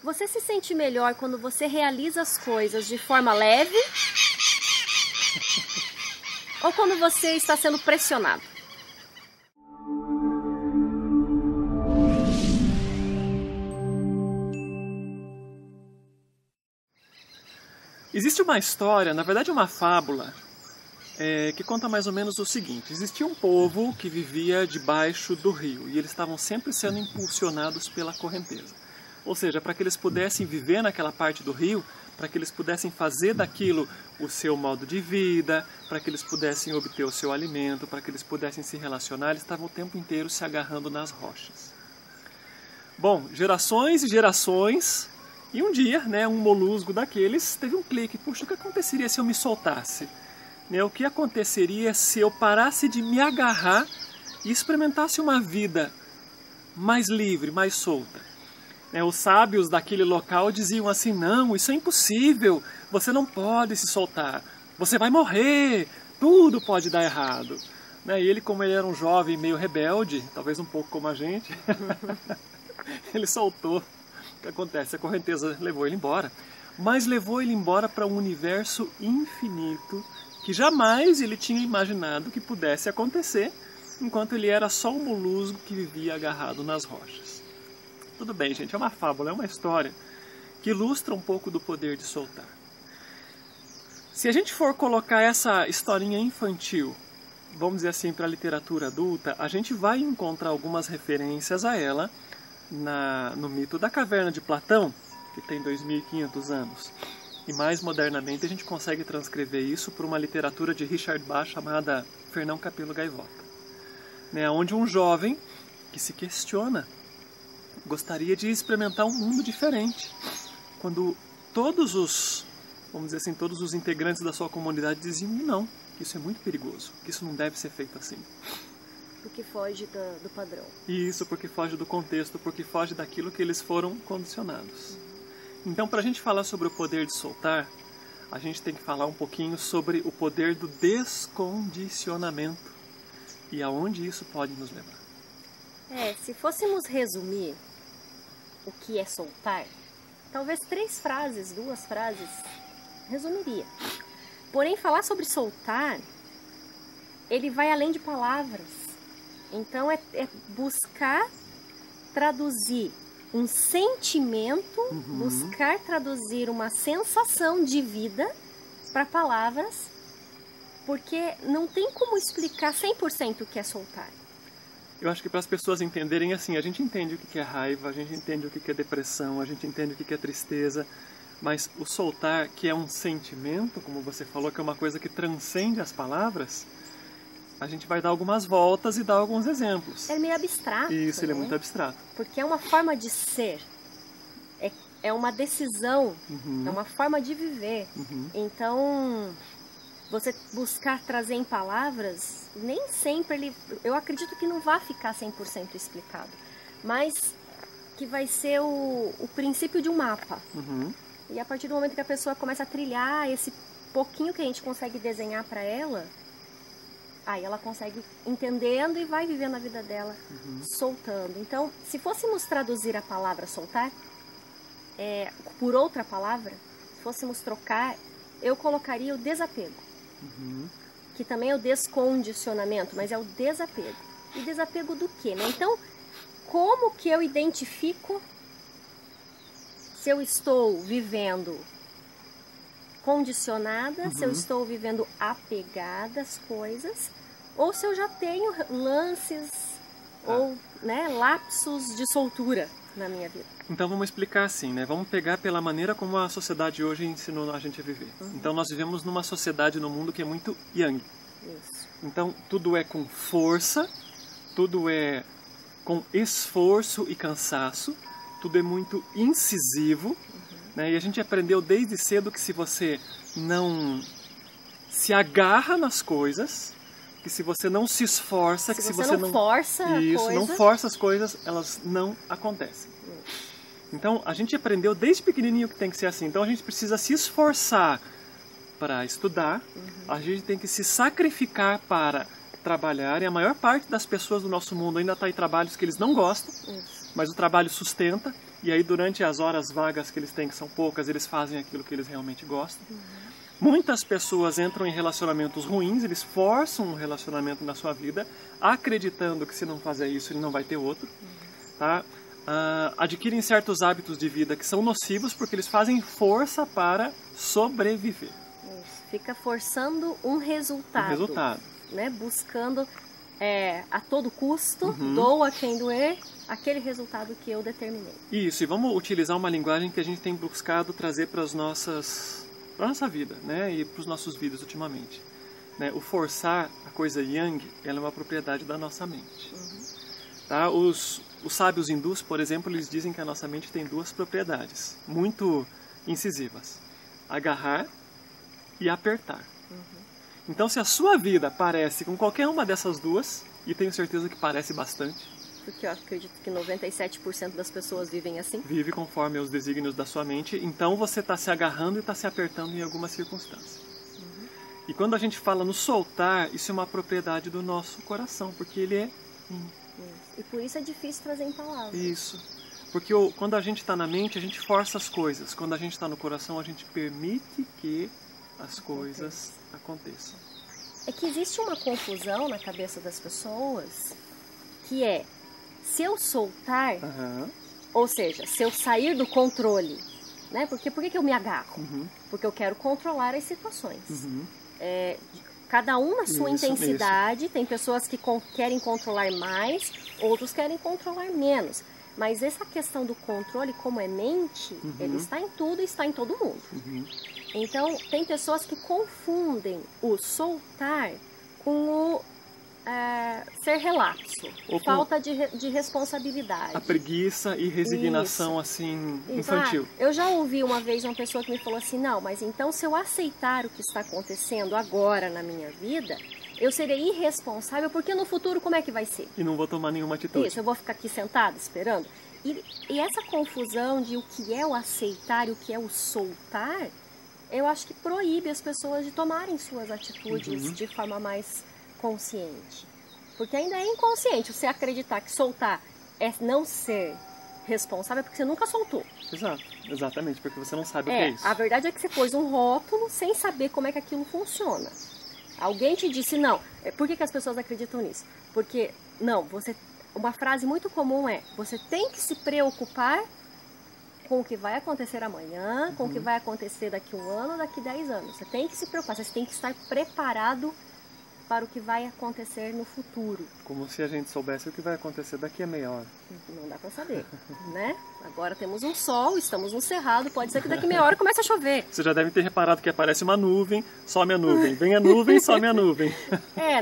Você se sente melhor quando você realiza as coisas de forma leve ou quando você está sendo pressionado? Existe uma história, na verdade uma fábula, que conta mais ou menos o seguinte. Existia um povo que vivia debaixo do rio e eles estavam sempre sendo impulsionados pela correnteza. Ou seja, para que eles pudessem viver naquela parte do rio, para que eles pudessem fazer daquilo o seu modo de vida, para que eles pudessem obter o seu alimento, para que eles pudessem se relacionar, eles estavam o tempo inteiro se agarrando nas rochas. Bom, gerações e gerações, e um dia, um molusgo daqueles teve um clique. Puxa, o que aconteceria se eu me soltasse? O que aconteceria se eu parasse de me agarrar e experimentasse uma vida mais livre, mais solta? Os sábios daquele local diziam assim: não, isso é impossível, você não pode se soltar, você vai morrer, tudo pode dar errado. E ele, como ele era um jovem meio rebelde, talvez um pouco como a gente, ele soltou. O que acontece? A correnteza levou ele embora, mas levou ele embora para um universo infinito que jamais ele tinha imaginado que pudesse acontecer, enquanto ele era só um molusgo que vivia agarrado nas rochas. Tudo bem, gente, é uma fábula, é uma história que ilustra um pouco do poder de soltar. Se a gente for colocar essa historinha infantil, vamos dizer assim, para a literatura adulta, a gente vai encontrar algumas referências a ela no mito da caverna de Platão, que tem 2.500 anos. E mais modernamente a gente consegue transcrever isso por uma literatura de Richard Bach chamada Fernão Capelo Gaivota, onde um jovem que se questiona gostaria de experimentar um mundo diferente, quando todos os integrantes da sua comunidade diziam não, que isso é muito perigoso, que isso não deve ser feito assim. Porque foge do padrão. Isso, porque foge do contexto, porque foge daquilo que eles foram condicionados. Então, para a gente falar sobre o poder de soltar, a gente tem que falar um pouquinho sobre o poder do descondicionamento e aonde isso pode nos levar. Se fôssemos resumir o que é soltar, talvez 2 frases, resumiria. Porém, falar sobre soltar, ele vai além de palavras. Então, é buscar traduzir um sentimento, buscar traduzir uma sensação de vida para palavras, porque não tem como explicar 100% o que é soltar. Eu acho que para as pessoas entenderem assim, a gente entende o que é raiva, a gente entende o que é depressão, a gente entende o que é tristeza, mas o soltar, que é um sentimento, como você falou, que é uma coisa que transcende as palavras, a gente vai dar algumas voltas e dar alguns exemplos. É meio abstrato. Isso, ele é muito abstrato. Porque é uma forma de ser, é uma decisão, é uma forma de viver. Então, você buscar trazer em palavras, nem sempre eu acredito que não vai ficar 100% explicado, mas que vai ser o princípio de um mapa. E a partir do momento que a pessoa começa a trilhar esse pouquinho que a gente consegue desenhar para ela, aí ela consegue entendendo e vai vivendo a vida dela, soltando. Então, se fôssemos traduzir a palavra soltar por outra palavra, se fôssemos trocar, eu colocaria o desapego. Que também é o descondicionamento, mas é o desapego. E desapego do quê? Então, como que eu identifico se eu estou vivendo condicionada, se eu estou vivendo apegada às coisas, ou se eu já tenho lances ou lapsos de soltura na minha vida. Então vamos explicar assim, Vamos pegar pela maneira como a sociedade hoje ensinou a gente a viver. Então nós vivemos numa sociedade no mundo que é muito yang. Isso. Então tudo é com força, tudo é com esforço e cansaço, tudo é muito incisivo, E a gente aprendeu desde cedo que se você não se agarra nas coisas, que se você não se esforça, que se você não força não força as coisas, elas não acontecem. Então, a gente aprendeu desde pequenininho que tem que ser assim. Então, a gente precisa se esforçar para estudar, a gente tem que se sacrificar para trabalhar, e a maior parte das pessoas do nosso mundo ainda está em trabalhos que eles não gostam, mas o trabalho sustenta. E aí, durante as horas vagas que eles têm, que são poucas, eles fazem aquilo que eles realmente gostam. Muitas pessoas entram em relacionamentos ruins, eles forçam um relacionamento na sua vida, acreditando que se não fazer isso, ele não vai ter outro. Tá? Adquirem certos hábitos de vida que são nocivos porque eles fazem força para sobreviver. Isso. Fica forçando um resultado. Né? Buscando a todo custo, doa quem doer, aquele resultado que eu determinei. Isso, e vamos utilizar uma linguagem que a gente tem buscado trazer para a nossa vida, né? E para os nossos vídeos ultimamente. Né? O forçar, a coisa yang, ela é uma propriedade da nossa mente. Tá? Os sábios hindus, por exemplo, eles dizem que a nossa mente tem duas propriedades muito incisivas: agarrar e apertar. Então, se a sua vida parece com qualquer uma dessas duas, e tenho certeza que parece bastante, porque eu acredito que 97% das pessoas vivem assim. Vive conforme os desígnios da sua mente, então você está se agarrando e está se apertando em alguma circunstância. E quando a gente fala no soltar, isso é uma propriedade do nosso coração, porque ele é E por isso é difícil trazer em palavras. Isso. Porque quando a gente está na mente, a gente força as coisas. Quando a gente está no coração, a gente permite que as coisas aconteçam. É que existe uma confusão na cabeça das pessoas, que é, se eu soltar, ou seja, se eu sair do controle, né? Porque por que eu me agarro? Porque eu quero controlar as situações. Cada um na sua intensidade, tem pessoas que querem controlar mais, outros querem controlar menos. Mas essa questão do controle, como é mente, ele está em tudo e está em todo mundo. Então, tem pessoas que confundem o soltar com o ser relapso, ou falta de responsabilidade. A preguiça e resignação assim infantil. Eu já ouvi uma vez uma pessoa que me falou assim, não, mas então se eu aceitar o que está acontecendo agora na minha vida, eu serei irresponsável, porque no futuro como é que vai ser? E não vou tomar nenhuma atitude. Isso, eu vou ficar aqui sentada esperando. E essa confusão de o que é o aceitar e o que é o soltar, eu acho que proíbe as pessoas de tomarem suas atitudes de forma mais consciente. Porque ainda é inconsciente você acreditar que soltar é não ser responsável, porque você nunca soltou. Exato, exatamente, porque você não sabe o que é isso. A verdade é que você pôs um rótulo sem saber como é que aquilo funciona. Alguém te disse, não, por que as pessoas acreditam nisso? Porque, não, uma frase muito comum é, você tem que se preocupar com o que vai acontecer amanhã, com o que vai acontecer daqui 1 ano, daqui 10 anos. Você tem que se preocupar, você tem que estar preparado para o que vai acontecer no futuro. Como se a gente soubesse o que vai acontecer daqui a meia hora. Não dá para saber, né? Agora temos um sol, estamos no cerrado, pode ser que daqui a meia hora comece a chover. Você já deve ter reparado que aparece uma nuvem, some a nuvem, vem a nuvem, some a nuvem.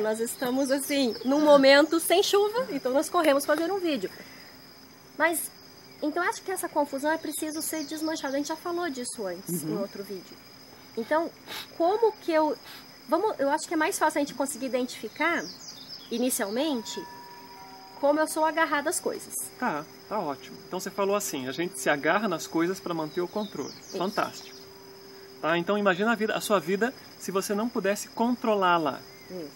Nós estamos assim, num momento sem chuva, então nós corremos fazer um vídeo. Mas, então acho que essa confusão é preciso ser desmanchada. A gente já falou disso antes, em outro vídeo. Então, como que eu acho que é mais fácil a gente conseguir identificar, inicialmente, como eu sou agarrada às coisas. Tá ótimo. Então você falou assim, a gente se agarra nas coisas para manter o controle. Isso. Fantástico. Tá? Então imagina a sua vida se você não pudesse controlá-la.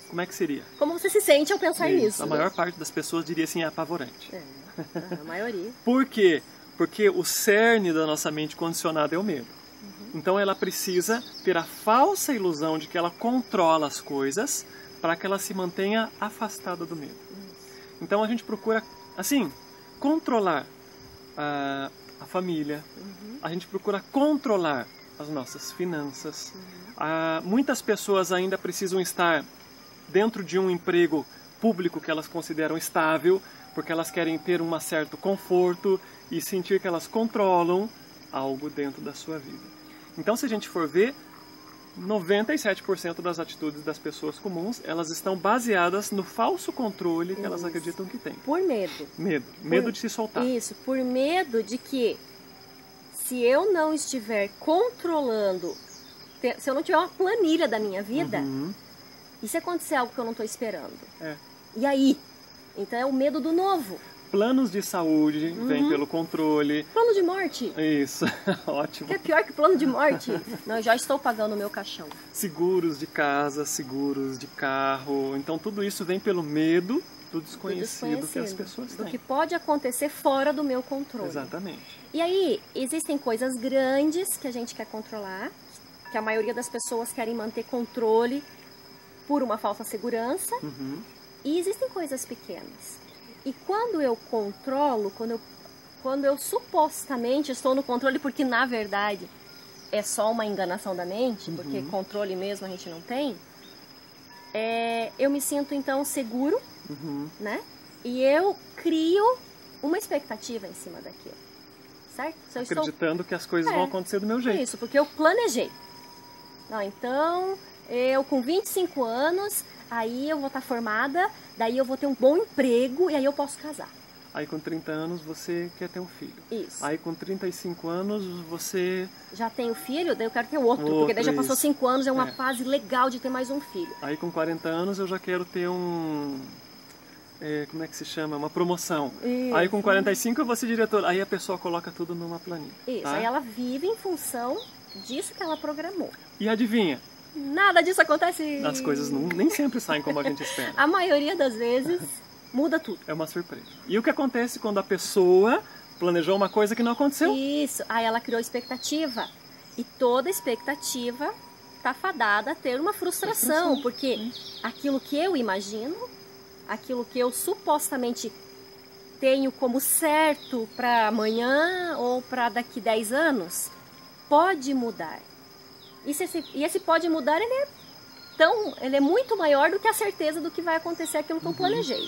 Como é que seria? Como você se sente ao pensar nisso? A maior parte das pessoas diria assim, é apavorante. A maioria. Por quê? Porque o cerne da nossa mente condicionada é o medo. Então ela precisa ter a falsa ilusão de que ela controla as coisas para que ela se mantenha afastada do medo. Então a gente procura, assim, controlar a família, a gente procura controlar as nossas finanças. Muitas pessoas ainda precisam estar dentro de um emprego público que elas consideram estável, porque elas querem ter um certo conforto e sentir que elas controlam algo dentro da sua vida. Então, se a gente for ver, 97% das atitudes das pessoas comuns, elas estão baseadas no falso controle que elas acreditam que têm. Por medo. Medo de se soltar. Isso, por medo de que, se eu não estiver controlando, se eu não tiver uma planilha da minha vida, e se acontecer algo que eu não estou esperando? E aí? Então é o medo do novo. Planos de saúde vêm pelo controle. Plano de morte. Isso, ótimo. Que é pior que plano de morte. Não, eu já estou pagando o meu caixão. Seguros de casa, seguros de carro. Então tudo isso vem pelo medo do desconhecido que as pessoas têm. Do que pode acontecer fora do meu controle. Exatamente. E aí, existem coisas grandes que a gente quer controlar, que a maioria das pessoas querem manter controle por uma falsa segurança. E existem coisas pequenas. E quando eu controlo, quando eu supostamente estou no controle, porque na verdade é só uma enganação da mente, porque controle mesmo a gente não tem, eu me sinto então seguro, né? E eu crio uma expectativa em cima daquilo, certo? Se eu acreditando que as coisas vão acontecer do meu jeito. Isso, porque eu planejei. Não, então, eu com 25 anos, aí eu vou estar formada, daí eu vou ter um bom emprego e aí eu posso casar. Aí com 30 anos você quer ter um filho. Isso. Aí com 35 anos você... Já tenho filho, daí eu quero ter outro, porque daí já passou 5 anos, é uma fase legal de ter mais um filho. Aí com 40 anos eu já quero ter como é que se chama? Uma promoção. Isso. Aí com 45 eu vou ser diretor. Aí a pessoa coloca tudo numa planilha. Isso, tá? aí ela vive em função disso que ela programou. E adivinha? Nada disso acontece. As coisas nem sempre saem como a gente espera. A maioria das vezes muda tudo. É uma surpresa. E o que acontece quando a pessoa planejou uma coisa que não aconteceu? Isso, aí ela criou expectativa. E toda expectativa está fadada a ter uma frustração, porque aquilo que eu imagino, aquilo que eu supostamente tenho como certo para amanhã ou para daqui 10 anos, pode mudar. E esse pode mudar, ele é muito maior do que a certeza do que vai acontecer aquilo que eu planejei.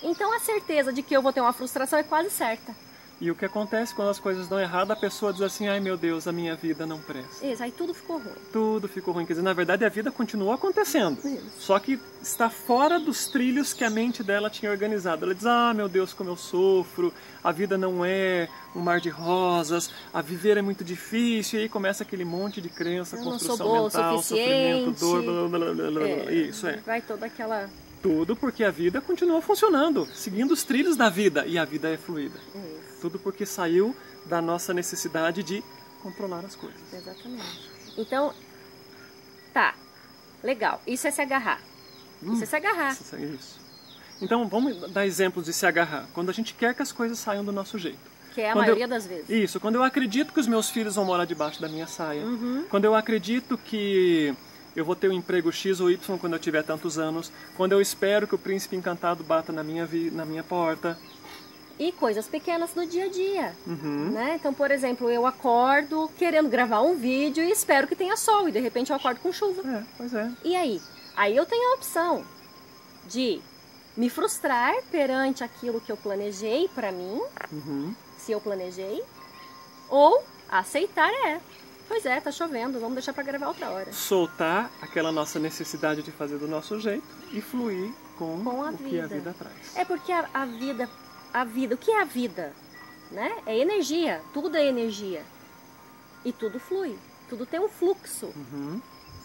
Então a certeza de que eu vou ter uma frustração é quase certa. E o que acontece quando as coisas dão errado, a pessoa diz assim, ai meu Deus, a minha vida não presta. Isso, aí tudo ficou ruim. Tudo ficou ruim. Quer dizer, na verdade a vida continuou acontecendo. Isso. Só que está fora dos trilhos que a mente dela tinha organizado. Ela diz, ah meu Deus, como eu sofro, a vida não é um mar de rosas, a viver é muito difícil. E aí começa aquele monte de crença, construção mental, sofrimento, dor, blá, blá, blá, blá. Isso, vai toda aquela... Tudo porque a vida continua funcionando, seguindo os trilhos da vida. E a vida é fluida. Isso. Tudo porque saiu da nossa necessidade de controlar as coisas. Exatamente. Então, tá, legal. Isso é se agarrar. Isso é se agarrar. Isso. Então, vamos dar exemplos de se agarrar. Quando a gente quer que as coisas saiam do nosso jeito. Que é a maioria das vezes. Isso. Quando eu acredito que os meus filhos vão morar debaixo da minha saia. Quando eu acredito que eu vou ter um emprego X ou Y quando eu tiver tantos anos. Quando eu espero que o príncipe encantado bata na minha porta. E coisas pequenas do dia a dia, né? Então, por exemplo, eu acordo querendo gravar um vídeo e espero que tenha sol. E de repente eu acordo com chuva. Pois é. E aí? Aí eu tenho a opção de me frustrar perante aquilo que eu planejei pra mim. Se eu planejei. Ou aceitar, pois é, tá chovendo, vamos deixar pra gravar outra hora. Soltar aquela nossa necessidade de fazer do nosso jeito e fluir com o que a vida traz. É porque a vida, o que é a vida? Né? É energia, tudo é energia. E tudo flui, tudo tem um fluxo.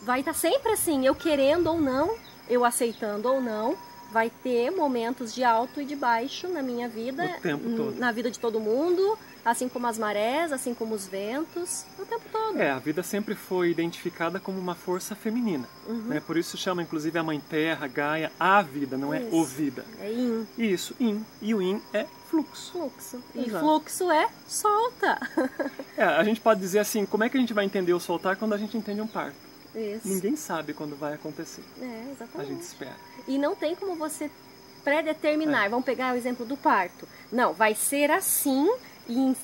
Vai estar sempre assim, eu querendo ou não, eu aceitando ou não, vai ter momentos de alto e de baixo na minha vida. O tempo todo. Na vida de todo mundo, assim como as marés, assim como os ventos, o tempo todo. A vida sempre foi identificada como uma força feminina. Né? Por isso chama, inclusive, a Mãe Terra, Gaia, a vida, não é o vida. É yin. Isso, yin. E o yin é fluxo. Fluxo. E Exato. fluxo é solta. A gente pode dizer assim, como é que a gente vai entender o soltar quando a gente entende um parto? Isso. Ninguém sabe quando vai acontecer. Exatamente. A gente espera. E não tem como você predeterminar. Vamos pegar o exemplo do parto. Não, vai ser assim e em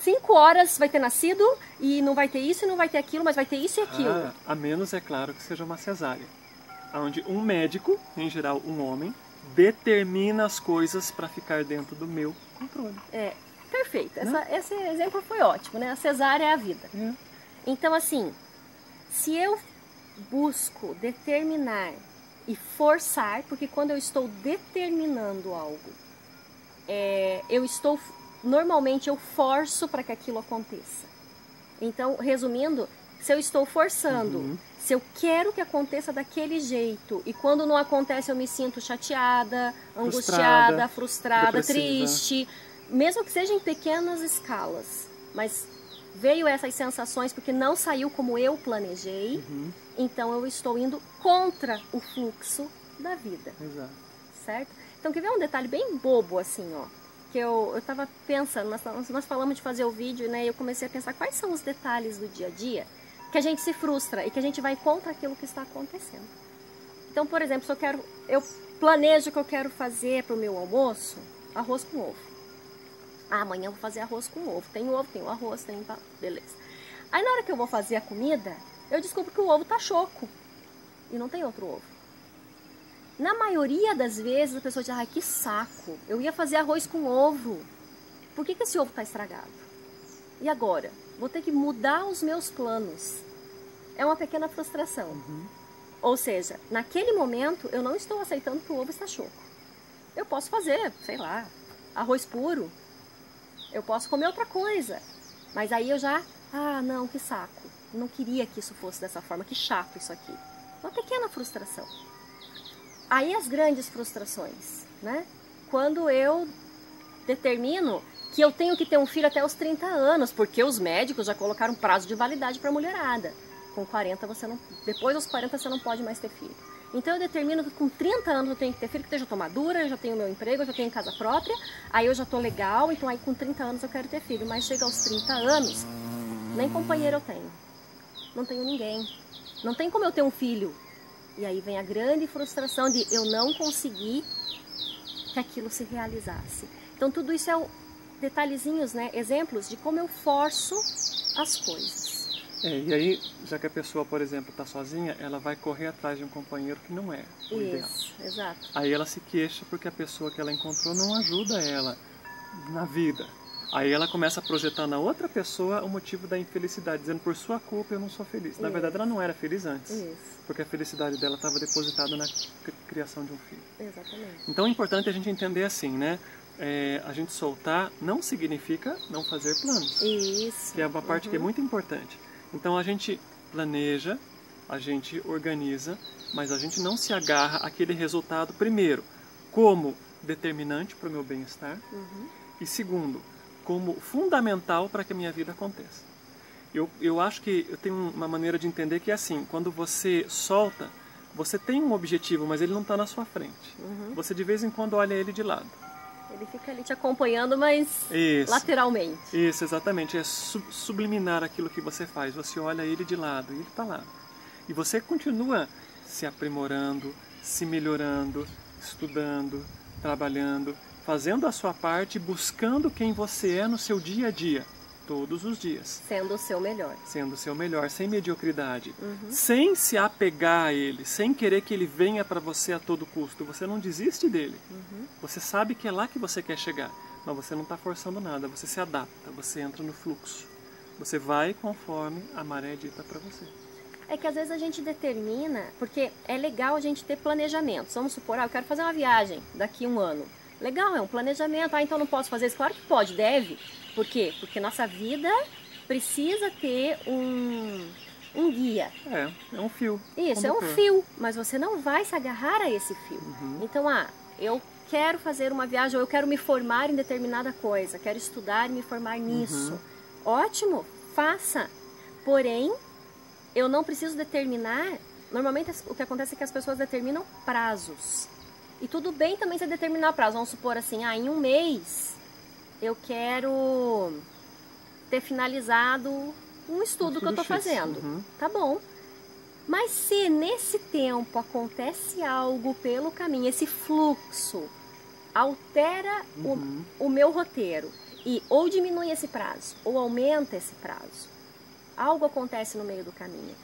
5 horas vai ter nascido e não vai ter isso e não vai ter aquilo, mas vai ter isso e aquilo. A menos, é claro, que seja uma cesárea. Onde um médico, em geral um homem, determina as coisas para ficar dentro do meu controle. Perfeito. Esse exemplo foi ótimo, né? A cesárea é a vida. Então, assim, se eu busco determinar e forçar, porque quando eu estou determinando algo, normalmente eu forço para que aquilo aconteça. Então, resumindo, se eu estou forçando, se eu quero que aconteça daquele jeito, e quando não acontece eu me sinto chateada, angustiada, frustrada, triste, mesmo que seja em pequenas escalas, mas veio essas sensações porque não saiu como eu planejei, então eu estou indo contra o fluxo da vida. Exato. Certo? Então, quer ver um detalhe bem bobo assim, ó? porque eu estava pensando, nós falamos de fazer o vídeo, né? E eu comecei a pensar quais são os detalhes do dia a dia que a gente se frustra e que a gente vai contra aquilo que está acontecendo. Então, por exemplo, se eu planejo que eu quero fazer para o meu almoço arroz com ovo. Amanhã eu vou fazer arroz com ovo. Tem ovo, tem o arroz, tem... Beleza. Aí na hora que eu vou fazer a comida, eu descubro que o ovo tá choco e não tem outro ovo. Na maioria das vezes a pessoa diz, ai, que saco, eu ia fazer arroz com ovo. Por que esse ovo está estragado? E agora? Vou ter que mudar os meus planos. É uma pequena frustração. Ou seja, naquele momento eu não estou aceitando que o ovo está choco. Eu posso fazer, sei lá, arroz puro. Eu posso comer outra coisa. Mas aí eu já, não, que saco. Não queria que isso fosse dessa forma, que chato isso aqui. Uma pequena frustração. Aí as grandes frustrações, né? Quando eu determino que eu tenho que ter um filho até os 30 anos, porque os médicos já colocaram prazo de validade para a mulherada. Com 40 você não, depois dos 40 você não pode mais ter filho. Então eu determino que com 30 anos eu tenho que ter filho, porque eu já estou madura, eu já tenho meu emprego, eu já tenho casa própria, aí eu já estou legal, então aí com 30 anos eu quero ter filho. Mas chega aos 30 anos, nem companheiro eu tenho. Não tenho ninguém. Não tem como eu ter um filho. E aí vem a grande frustração de eu não conseguir que aquilo se realizasse. Então tudo isso é detalhezinhos, né? Exemplos de como eu forço as coisas. E aí, já que a pessoa, por exemplo, está sozinha, ela vai correr atrás de um companheiro que não é o ideal. Exato. Aí ela se queixa porque a pessoa que ela encontrou não ajuda ela na vida. Aí ela começa a projetar na outra pessoa o motivo da infelicidade, dizendo por sua culpa eu não sou feliz. Na verdade ela não era feliz antes, porque a felicidade dela estava depositada na criação de um filho. Exatamente. Então é importante a gente entender assim, né? A gente soltar não significa não fazer planos. Isso. Que é uma parte que é muito importante. Então a gente planeja, a gente organiza, mas a gente não se agarra àquele resultado, primeiro, como determinante para o meu bem-estar, e segundo, como fundamental para que a minha vida aconteça. Eu acho que eu tenho uma maneira de entender que é assim, quando você solta, você tem um objetivo, mas ele não está na sua frente. Você de vez em quando olha ele de lado. Ele fica ali te acompanhando, mas lateralmente. Isso, exatamente. É subliminar aquilo que você faz. Você olha ele de lado e ele está lá. E você continua se aprimorando, se melhorando, estudando, trabalhando, fazendo a sua parte, buscando quem você é no seu dia a dia, todos os dias. Sendo o seu melhor. Sendo o seu melhor, sem mediocridade, sem se apegar a ele, sem querer que ele venha para você a todo custo. Você não desiste dele. Você sabe que é lá que você quer chegar, mas você não está forçando nada, você se adapta, você entra no fluxo. Você vai conforme a maré dita para você. É que às vezes a gente determina, porque é legal a gente ter planejamento. Vamos supor, eu quero fazer uma viagem daqui a um ano. Legal, é um planejamento. Então não posso fazer isso? Claro que pode, deve. Por quê? Porque nossa vida precisa ter um guia. É um fio. Isso, é um fio. Mas você não vai se agarrar a esse fio. Então, eu quero fazer uma viagem, ou eu quero me formar em determinada coisa. Quero estudar e me formar nisso. Ótimo, faça. Porém, eu não preciso determinar... Normalmente o que acontece é que as pessoas determinam prazos. E tudo bem também você determinar prazo. Vamos supor assim, em um mês eu quero ter finalizado um estudo que eu estou fazendo. Tá bom. Mas se nesse tempo acontece algo pelo caminho, esse fluxo altera o meu roteiro e ou diminui esse prazo ou aumenta esse prazo, algo acontece no meio do caminho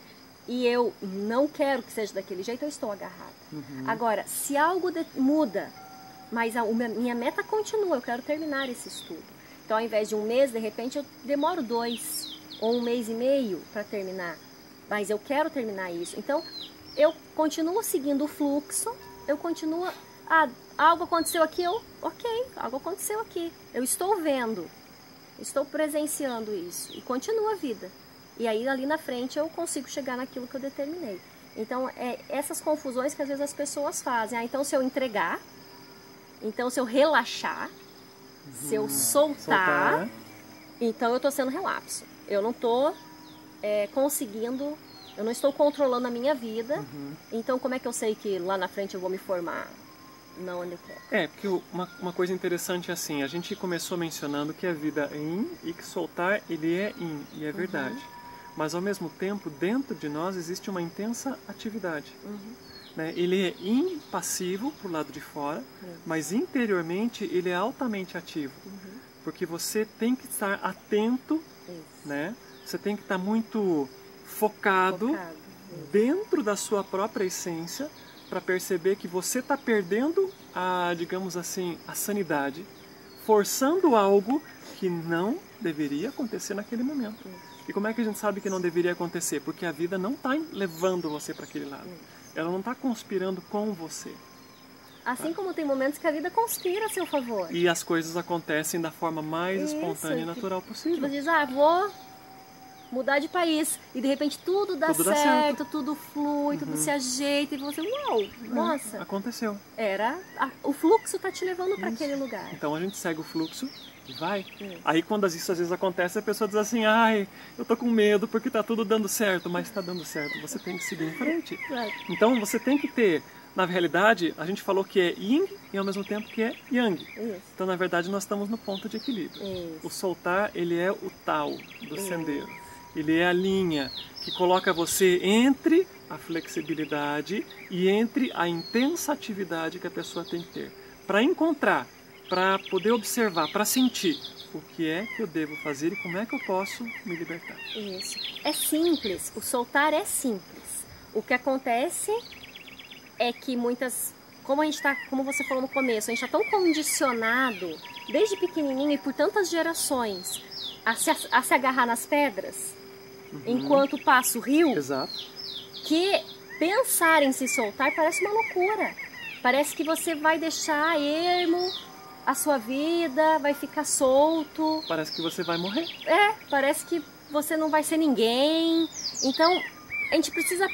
e eu não quero que seja daquele jeito, eu estou agarrada. Agora, se algo muda, mas minha meta continua, eu quero terminar esse estudo. Então, ao invés de um mês, de repente, eu demoro 2 ou 1 mês e meio para terminar. Mas eu quero terminar isso. Então, eu continuo seguindo o fluxo, eu continuo... algo aconteceu aqui, algo aconteceu aqui. Eu estou vendo, estou presenciando isso. E continua a vida. E aí, ali na frente, eu consigo chegar naquilo que eu determinei. Então, essas confusões que às vezes as pessoas fazem. Então, se eu entregar, então se eu relaxar, se eu soltar, então eu estou sendo relapso. Eu não estou conseguindo, eu não estou controlando a minha vida. Então, como é que eu sei que lá na frente eu vou me formar? não onde eu quero. Porque uma coisa interessante é assim, a gente começou mencionando que a vida é yin e que soltar ele é yin, e é verdade. Mas ao mesmo tempo, dentro de nós existe uma intensa atividade. Né? Ele é yin passivo pro lado de fora, mas interiormente ele é altamente ativo. Porque você tem que estar atento, né? Você tem que estar muito focado dentro da sua própria essência, para perceber que você está perdendo digamos assim, a sanidade, forçando algo que não deveria acontecer naquele momento. E como é que a gente sabe que não deveria acontecer? Porque a vida não está levando você para aquele lado. Ela não está conspirando com você. Assim como tem momentos que a vida conspira a seu favor. E as coisas acontecem da forma mais espontânea e natural possível. Tipo, diz, vou mudar de país. E de repente tudo dá certo, tudo flui, tudo se ajeita. E você, uau, nossa. Aconteceu. O fluxo tá te levando para aquele lugar. Então a gente segue o fluxo e vai. Aí quando isso às vezes acontece, a pessoa diz assim, eu tô com medo porque tá tudo dando certo. Mas tá dando certo, você tem que seguir em frente. Então você tem que ter, na realidade, a gente falou que é yin e ao mesmo tempo que é yang. Então na verdade nós estamos no ponto de equilíbrio. O soltar, ele é o tal do sendeiro. Ele é a linha que coloca você entre a flexibilidade e entre a intensa atividade que a pessoa tem que ter. Para encontrar, para poder observar, para sentir o que é que eu devo fazer e como é que eu posso me libertar. Isso. É simples, o soltar é simples. O que acontece é que como você falou no começo, a gente está tão condicionado, desde pequenininho e por tantas gerações, a se agarrar nas pedras, enquanto passa o rio, que pensar em se soltar parece uma loucura. Parece que você vai deixar ermo a sua vida, vai ficar solto. Parece que você vai morrer. Parece que você não vai ser ninguém. Então, a gente precisa...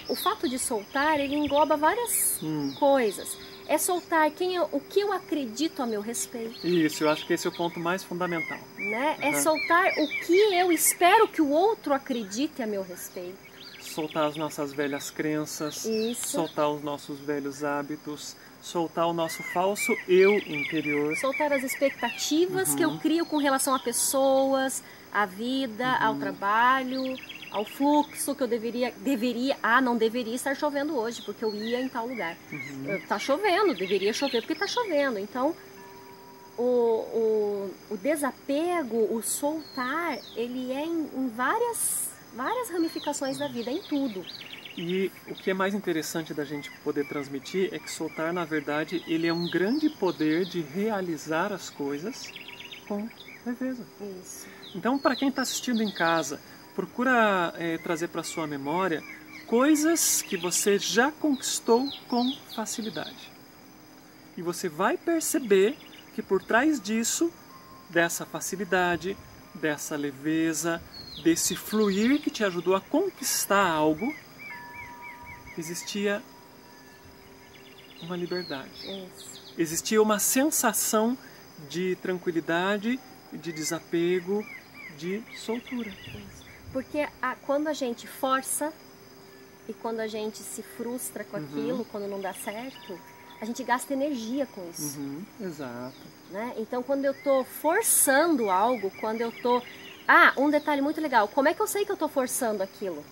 o fato de soltar, ele engloba várias coisas. É soltar o que eu acredito a meu respeito. Isso, eu acho que esse é o ponto mais fundamental. Né? É soltar o que eu espero que o outro acredite a meu respeito. Soltar as nossas velhas crenças, soltar os nossos velhos hábitos, soltar o nosso falso eu interior. Soltar as expectativas que eu crio com relação a pessoas, à vida, ao trabalho, ao fluxo que eu não deveria estar chovendo hoje, porque eu ia em tal lugar. Tá chovendo, deveria chover porque tá chovendo. Então, o desapego, o soltar, ele é em várias ramificações da vida, em tudo. E o que é mais interessante da gente poder transmitir é que soltar, na verdade, ele é um grande poder de realizar as coisas com leveza. Isso. Então, para quem está assistindo em casa, procura trazer para sua memória coisas que você já conquistou com facilidade. E você vai perceber que por trás disso, dessa facilidade, dessa leveza, desse fluir que te ajudou a conquistar algo, existia uma liberdade. Existia uma sensação de tranquilidade, de desapego, de soltura. Porque quando a gente força e quando a gente se frustra com aquilo, quando não dá certo, a gente gasta energia com isso. Exato. Né? Então, quando eu estou forçando algo, quando eu estou... um detalhe muito legal. Como é que eu sei que eu estou forçando aquilo?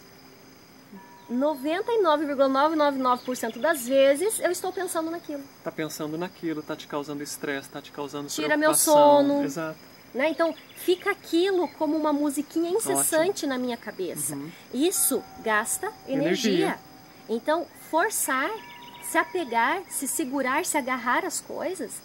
99,999% das vezes eu estou pensando naquilo. Tá pensando naquilo, tá te causando estresse, tá te causando Tira preocupação. meu sono. Exato. Né? Então, fica aquilo como uma musiquinha incessante na minha cabeça. Isso gasta energia. Então, forçar, se apegar, se segurar, se agarrar às coisas,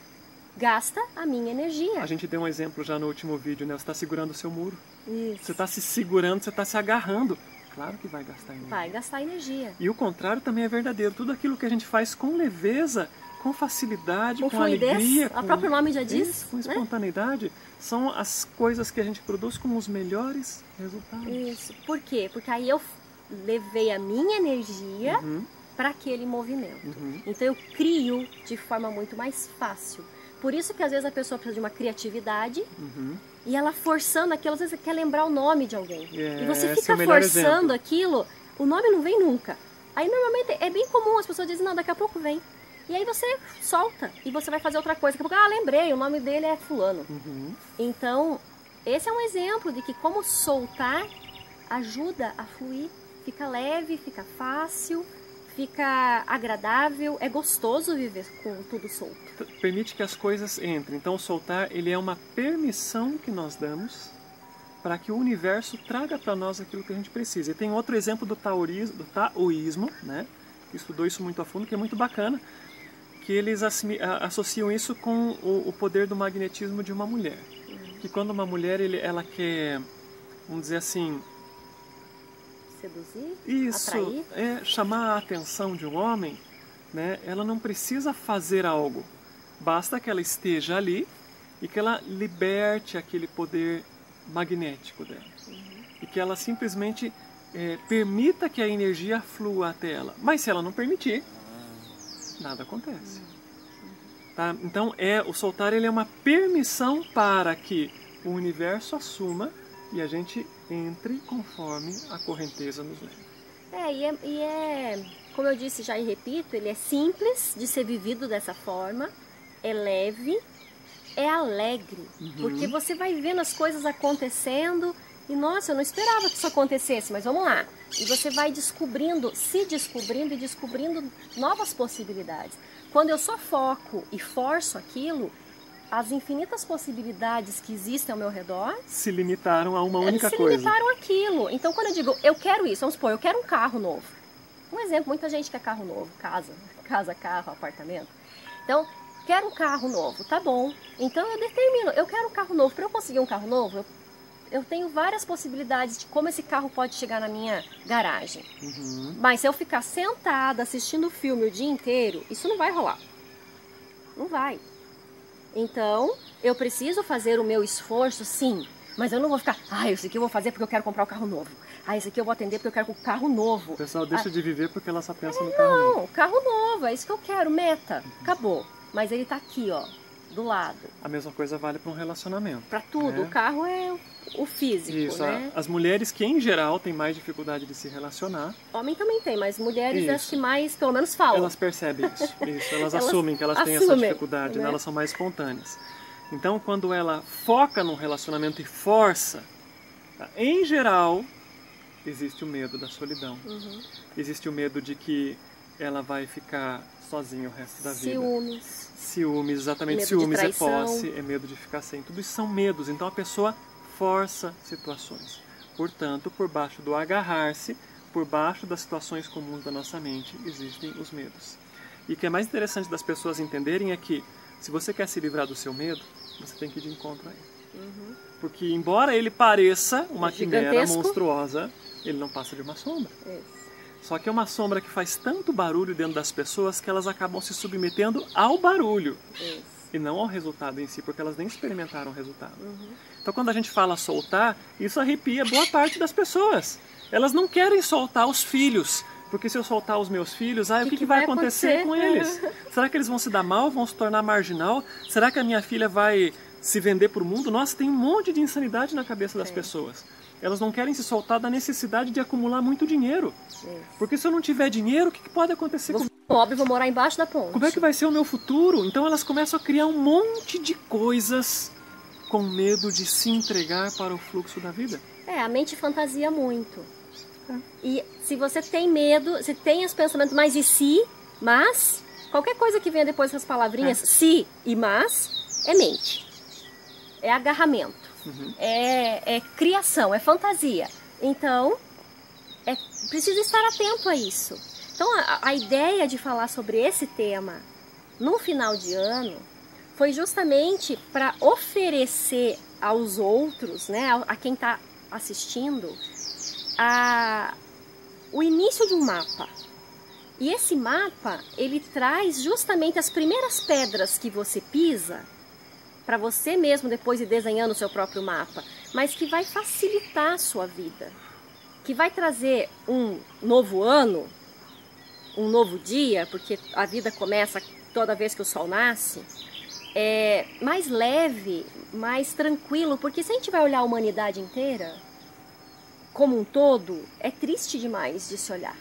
gasta a minha energia. A gente deu um exemplo já no último vídeo, né? Você está segurando o seu muro. Isso. Você está se segurando, você está se agarrando. Claro que vai gastar energia. Vai gastar energia. E o contrário também é verdadeiro. Tudo aquilo que a gente faz com leveza, com facilidade, com fluidez, alegria, o próprio nome já diz, com espontaneidade, são as coisas que a gente produz com os melhores resultados. Isso. Por quê? Porque aí eu levei a minha energia para aquele movimento. Então eu crio de forma muito mais fácil. Por isso que às vezes a pessoa precisa de uma criatividade e ela forçando aquilo, às vezes quer lembrar o nome de alguém. E você fica forçando aquilo, o nome não vem nunca. Aí normalmente é bem comum, as pessoas dizem, não, daqui a pouco vem. E aí você solta e você vai fazer outra coisa. Daqui a pouco, lembrei, o nome dele é fulano. Então, esse é um exemplo de que como soltar ajuda a fluir. Fica leve, fica fácil, fica agradável, é gostoso viver com tudo solto. Permite que as coisas entrem. Então, o soltar, ele é uma permissão que nós damos para que o universo traga para nós aquilo que a gente precisa. E tem outro exemplo do taoísmo, né? Estudou isso muito a fundo, que é muito bacana, que eles associam isso com o poder do magnetismo de uma mulher. Que quando uma mulher ela quer, vamos dizer assim, seduzir, isso, atrair, chamar a atenção de um homem, né? Ela não precisa fazer algo, basta que ela esteja ali e que ela liberte aquele poder magnético dela. E que ela simplesmente permita que a energia flua até ela. Mas se ela não permitir, nada acontece. Tá? Então, o soltar ele é uma permissão para que o universo assuma e a gente entre conforme a correnteza nos leva. Como eu disse já e repito, ele é simples de ser vivido dessa forma, é leve, é alegre, porque você vai vendo as coisas acontecendo e, nossa, eu não esperava que isso acontecesse, mas vamos lá. E você vai se descobrindo e descobrindo novas possibilidades. Quando eu só foco e forço aquilo, as infinitas possibilidades que existem ao meu redor se limitaram a uma única coisa. Se limitaram àquilo. Então, quando eu digo, eu quero isso, vamos supor, eu quero um carro novo. Um exemplo, muita gente quer carro novo, casa, carro, apartamento. Então, quero um carro novo, tá bom. Então, eu determino, eu quero um carro novo. Para eu conseguir um carro novo, eu tenho várias possibilidades de como esse carro pode chegar na minha garagem. Mas se eu ficar sentada assistindo filme o dia inteiro, isso não vai rolar. Não vai. Então, eu preciso fazer o meu esforço, sim. Mas eu não vou ficar, isso aqui eu vou fazer porque eu quero comprar um carro novo. Isso aqui eu vou atender porque eu quero um carro novo. O pessoal deixa de viver porque ela só pensa no carro novo. Não, carro novo, é isso que eu quero, meta. Acabou. Mas ele tá aqui, ó, do lado. A mesma coisa vale para um relacionamento. Para tudo, o carro é o físico, isso, né? As mulheres que em geral têm mais dificuldade de se relacionar. Homem também tem, mas mulheres acho que mais, pelo menos falam. Elas percebem isso. Elas assumem que elas têm essa dificuldade, né? Elas são mais espontâneas. Então, quando ela foca no relacionamento e força, em geral, existe o medo da solidão. Existe o medo de que ela vai ficar sozinha o resto da vida. Ciúmes, exatamente. Medo Ciúmes de é posse, é medo de ficar sem. Tudo isso são medos. Então a pessoa força situações. Portanto, por baixo do agarrar-se, por baixo das situações comuns da nossa mente, existem os medos. E o que é mais interessante das pessoas entenderem é que, se você quer se livrar do seu medo, você tem que ir de encontro a ele. Porque, embora ele pareça uma quimera monstruosa, ele não passa de uma sombra. Só que é uma sombra que faz tanto barulho dentro das pessoas que elas acabam se submetendo ao barulho. E não ao resultado em si, porque elas nem experimentaram o resultado. Então, quando a gente fala soltar, isso arrepia boa parte das pessoas. Elas não querem soltar os filhos, porque se eu soltar os meus filhos, o que vai acontecer com eles? Será que eles vão se dar mal, vão se tornar marginal? Será que a minha filha vai se vender para o mundo? Nossa, tem um monte de insanidade na cabeça das pessoas. Elas não querem se soltar da necessidade de acumular muito dinheiro. Porque se eu não tiver dinheiro, o que pode acontecer comigo? Pobre, vou morar embaixo da ponte. Como é que vai ser o meu futuro? Então elas começam a criar um monte de coisas com medo de se entregar para o fluxo da vida. A mente fantasia muito. E se você tem medo, se tem os pensamentos mas e se, mas, qualquer coisa que venha depois com as palavrinhas se e mas, é mente. É agarramento. É criação, é fantasia. Então, preciso estar atento a isso. Então, a ideia de falar sobre esse tema no final de ano foi justamente para oferecer aos outros, né, a quem está assistindo, o início de um mapa. E esse mapa, ele traz justamente as primeiras pedras que você pisa, para você mesmo depois ir desenhando o seu próprio mapa, mas que vai facilitar a sua vida, que vai trazer um novo ano, um novo dia, porque a vida começa toda vez que o sol nasce, mais leve, mais tranquilo, porque se a gente vai olhar a humanidade inteira, como um todo, é triste demais de se olhar,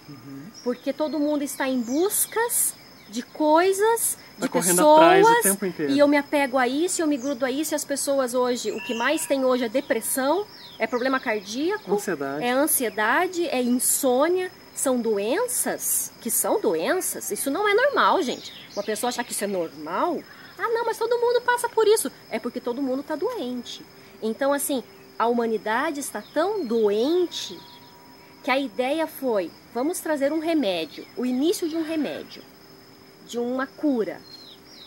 porque todo mundo está em buscas de coisas, de correndo atrás o pessoas, tempo inteiro. e eu me apego a isso, eu me grudo a isso, e as pessoas hoje, o que mais tem hoje é depressão, é problema cardíaco, Ansiedade. é ansiedade, é insônia, são doenças, que são doenças, isso não é normal, gente. Uma pessoa achar que isso é normal, ah não, mas todo mundo passa por isso, é porque todo mundo está doente. Então assim, a humanidade está tão doente que a ideia foi, vamos trazer um remédio, o início de um remédio, de uma cura.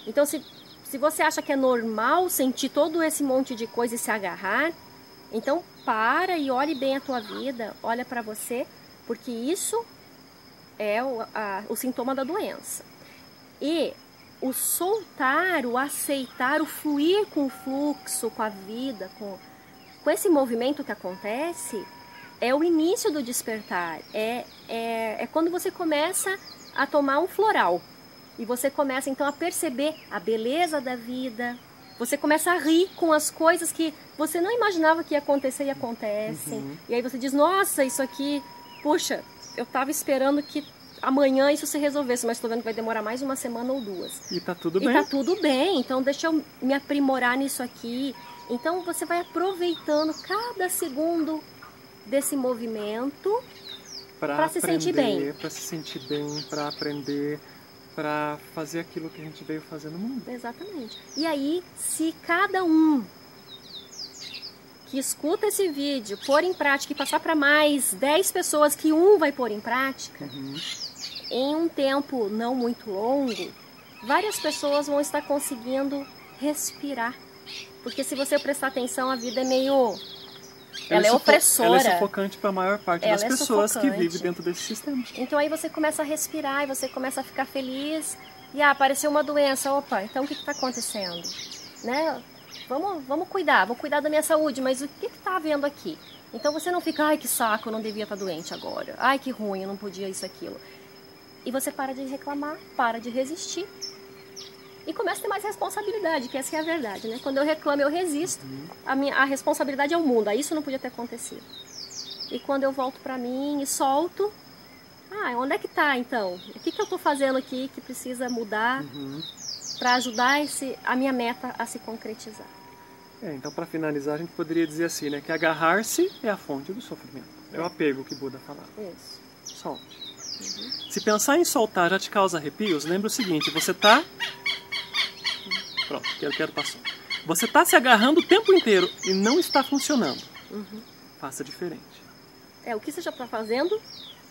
Então se você acha que é normal sentir todo esse monte de coisa e se agarrar, então para e olhe bem a tua vida, olha para você, porque isso é o sintoma da doença. E o soltar, o aceitar, o fluir com o fluxo, com a vida, com esse movimento que acontece, é o início do despertar. É quando você começa a tomar um floral. E você começa então a perceber a beleza da vida. Você começa a rir com as coisas que você não imaginava que ia acontecer e acontecem. E aí você diz, nossa, isso aqui, puxa, eu estava esperando que amanhã isso se resolvesse, mas estou vendo que vai demorar mais uma semana ou duas. E tá tudo bem. E tá tudo bem, então deixa eu me aprimorar nisso aqui. Então você vai aproveitando cada segundo desse movimento para se sentir bem. Para se sentir bem, para aprender, para fazer aquilo que a gente veio fazer no mundo. Exatamente. E aí, se cada um que escuta esse vídeo pôr em prática e passar para mais 10 pessoas que um vai pôr em prática, em um tempo não muito longo, várias pessoas vão estar conseguindo respirar. Porque se você prestar atenção, a vida é meio... Ela é opressora. Ela é sufocante para a maior parte das pessoas que vivem dentro desse sistema. Então aí você começa a respirar e você começa a ficar feliz. E apareceu uma doença, opa, então o que está acontecendo? Né? Vamos cuidar, vou cuidar da minha saúde, mas o que está havendo aqui? Então você não fica, ai que saco, eu não devia estar doente agora. Ai que ruim, eu não podia isso, aquilo. E você para de reclamar, para de resistir. E começa a ter mais responsabilidade, que essa que é a verdade, né? Quando eu reclamo, eu resisto. A responsabilidade é o mundo. Isso não podia ter acontecido. E quando eu volto pra mim e solto, onde é que tá então? O que eu tô fazendo aqui que precisa mudar para ajudar a minha meta a se concretizar? Então, para finalizar, a gente poderia dizer assim, né? Que agarrar-se é a fonte do sofrimento. É o apego que Buda falava. Isso. Solte. Se pensar em soltar já te causa arrepios, lembre o seguinte, você tá... Pronto, quero passar. Você está se agarrando o tempo inteiro e não está funcionando. Faça diferente. O que você já está fazendo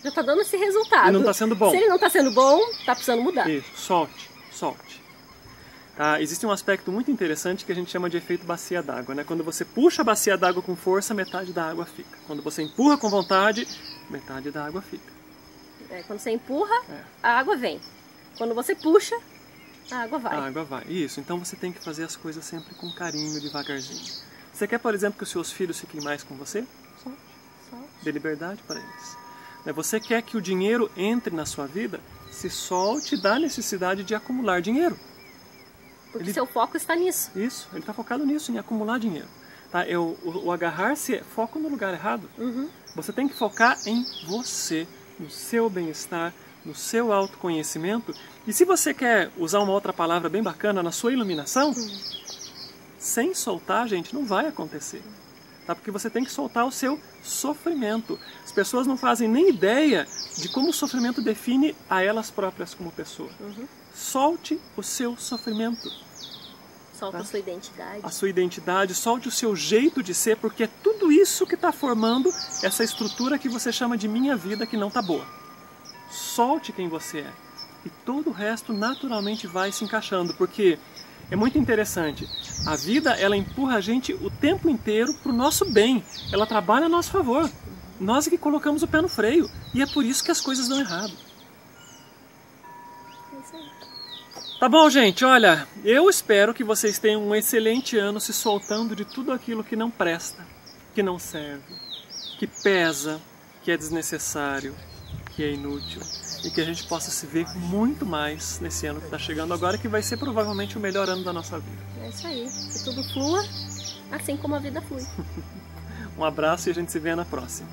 já está dando esse resultado. E não está sendo bom. Se ele não está sendo bom, está precisando mudar. Isso, solte. Tá? Existe um aspecto muito interessante que a gente chama de efeito bacia d'água. Né? Quando você puxa a bacia d'água com força, metade da água fica. Quando você empurra com vontade, metade da água fica. Quando você empurra, a água vem. Quando você puxa, a água vai. A água vai. Isso. Então você tem que fazer as coisas sempre com carinho, devagarzinho. Você quer, por exemplo, que os seus filhos fiquem mais com você? Solte. Dê liberdade para eles. Você quer que o dinheiro entre na sua vida? Se solte da necessidade de acumular dinheiro. Porque seu foco está nisso. Isso. Ele está focado nisso, em acumular dinheiro. Tá? O agarrar-se é foco no lugar errado. Você tem que focar em você, no seu bem-estar, no seu autoconhecimento. E se você quer usar uma outra palavra bem bacana, na sua iluminação, sem soltar, gente, não vai acontecer. Tá? Porque você tem que soltar o seu sofrimento. As pessoas não fazem nem ideia de como o sofrimento define a elas próprias como pessoa. Solte o seu sofrimento. Solta a sua identidade. A sua identidade, solte o seu jeito de ser, porque é tudo isso que está formando essa estrutura que você chama de minha vida que não está boa. Solte quem você é. E todo o resto naturalmente vai se encaixando, porque é muito interessante. A vida, ela empurra a gente o tempo inteiro para o nosso bem. Ela trabalha a nosso favor. Nós é que colocamos o pé no freio. E é por isso que as coisas dão errado. É isso aí. Tá bom, gente? Olha, eu espero que vocês tenham um excelente ano se soltando de tudo aquilo que não presta, que não serve, que pesa, que é desnecessário, que é inútil. E que a gente possa se ver muito mais nesse ano que está chegando agora, que vai ser provavelmente o melhor ano da nossa vida. É isso aí. Que tudo flua, assim como a vida flui. Um abraço e a gente se vê na próxima.